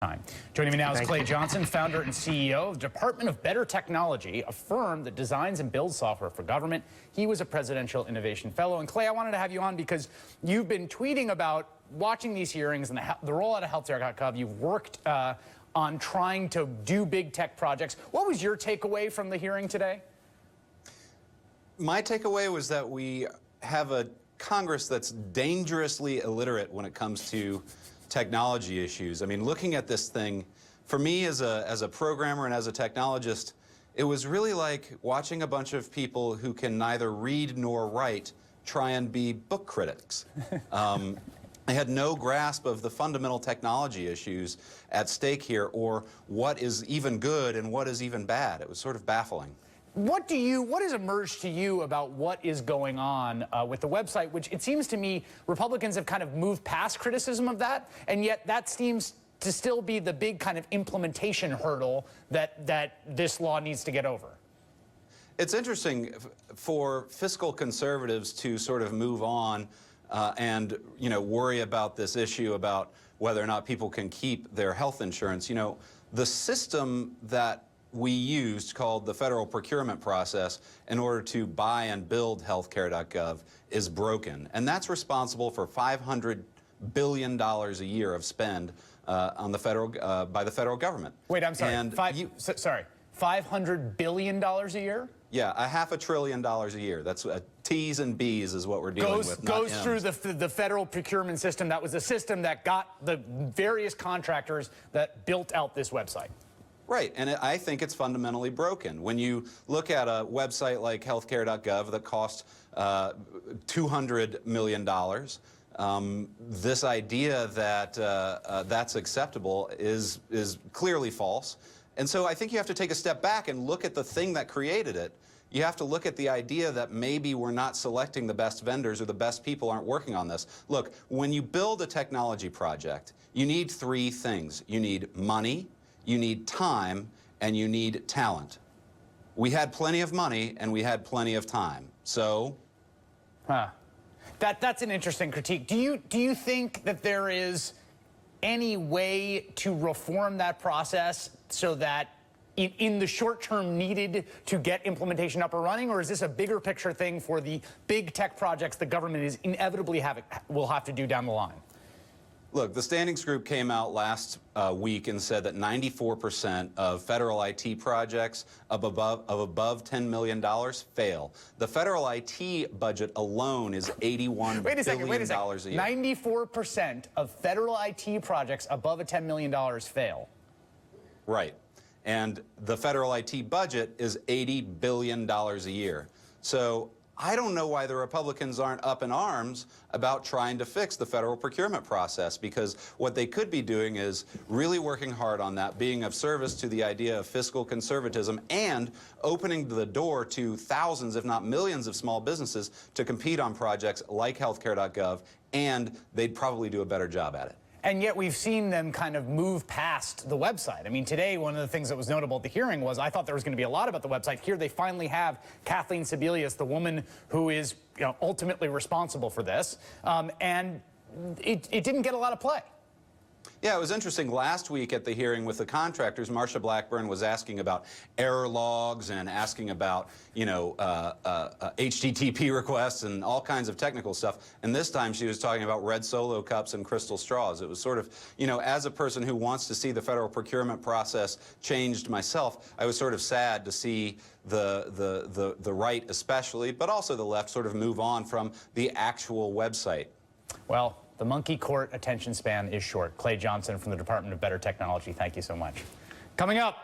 Time. Joining me now is Clay Johnson, founder and CEO of the Department of Better Technology, a firm that designs and builds software for government. He was a Presidential Innovation Fellow. And Clay, I wanted to have you on because you've been tweeting about watching these hearings and the rollout of Healthcare.gov. You've worked on trying to do big tech projects. What was your takeaway from the hearing today? My takeaway was that we have a Congress that's dangerously illiterate when it comes to technology issues. I mean, looking at this thing, for me as a programmer and as a technologist, it was really like watching a bunch of people who can neither read nor write try and be book critics. I had no grasp of the fundamental technology issues at stake here, or what is even good and what is even bad. It was sort of baffling. What has emerged to you about what is going on with the website, which it seems to me Republicans have kind of moved past criticism of that, and yet that seems to still be the big kind of implementation hurdle that this law needs to get over? It's interesting for fiscal conservatives to sort of move on and, worry about this issue about whether or not people can keep their health insurance. You know, the system that we used, called the federal procurement process, in order to buy and build Healthcare.gov is broken. And that's responsible for $500 billion a year of spend on the federal, by the federal government. Wait, I'm sorry. And sorry, $500 billion a year? Yeah, $500 billion a year. That's T's and B's is what we're dealing with. Goes through the federal procurement system. That was the system that got the various contractors that built out this website. Right, and I think it's fundamentally broken. When you look at a website like Healthcare.gov that costs $200 million, this idea that that's acceptable is clearly false. And so I think you have to take a step back and look at the thing that created it. You have to look at the idea that maybe we're not selecting the best vendors or the best people aren't working on this. Look, when you build a technology project, you need three things. You need money, you need time, and you need talent. We had plenty of money and we had plenty of time. So, that's an interesting critique. Do you think that there is any way to reform that process so that in the short term needed to get implementation up and running, or is this a bigger picture thing for the big tech projects the government is inevitably will have to do down the line? Look, the standings group came out last week and said that 94% of federal IT projects of above $10 million fail. The federal IT budget alone is $81 billion a year. 94% of federal IT projects above $10 million fail. Right. And the federal IT budget is $80 billion a year. So I don't know why the Republicans aren't up in arms about trying to fix the federal procurement process, because what they could be doing is really working hard on that, being of service to the idea of fiscal conservatism, and opening the door to thousands, if not millions, of small businesses to compete on projects like Healthcare.gov, and they'd probably do a better job at it. And yet we've seen them kind of move past the website. I mean, today, one of the things that was notable at the hearing was I thought there was going to be a lot about the website. Here they finally have Kathleen Sebelius, the woman who is ultimately responsible for this. And it didn't get a lot of play. Yeah, it was interesting. Last week at the hearing with the contractors, Marsha Blackburn was asking about error logs and asking about, HTTP requests and all kinds of technical stuff. And this time she was talking about red Solo cups and crystal straws. It was sort of, as a person who wants to see the federal procurement process changed myself, I was sort of sad to see the right especially, but also the left sort of move on from the actual website. Well, the monkey court attention span is short. Clay Johnson from the Department of Better Technology, thank you so much. Coming up.